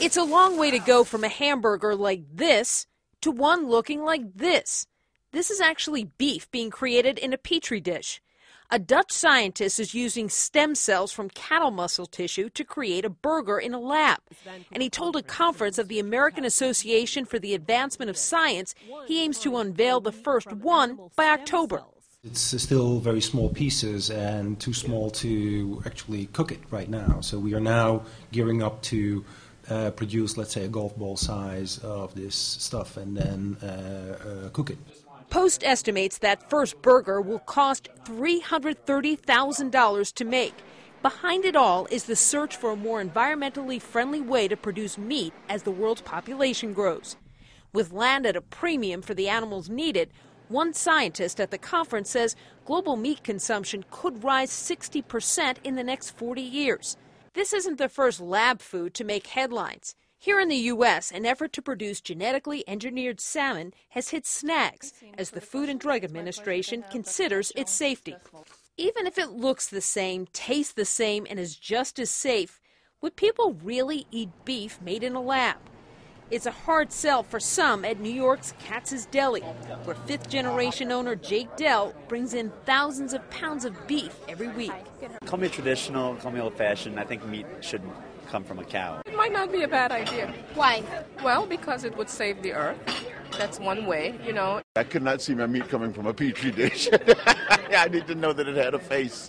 It's a long way to go from a hamburger like this to one looking like this. This is actually beef being created in a petri dish. A Dutch scientist is using stem cells from cattle muscle tissue to create a burger in a lab. And he told a conference of the American Association for the Advancement of Science he aims to unveil the first one by October. It's still very small pieces and too small to actually cook it right now. So we are now gearing up to produce, let's say, a golf ball size of this stuff and then cook it. Post estimates that first burger will cost $330,000 to make. Behind it all is the search for a more environmentally friendly way to produce meat as the world's population grows. With land at a premium for the animals needed, one scientist at the conference says global meat consumption could rise 60% in the next 40 years. This isn't the first lab food to make headlines. Here in the U.S., an effort to produce genetically engineered salmon has hit snags as the Food and Drug Administration considers its safety. Even if it looks the same, tastes the same, and is just as safe, would people really eat beef made in a lab? It's a hard sell for some at New York's Katz's Deli, where fifth-generation owner Jake Dell brings in thousands of pounds of beef every week. Call me traditional, call me old-fashioned. I think meat should come from a cow. It might not be a bad idea. Why? Well, because it would save the earth. That's one way, you know. I could not see my meat coming from a petri dish. I need to know that it had a face.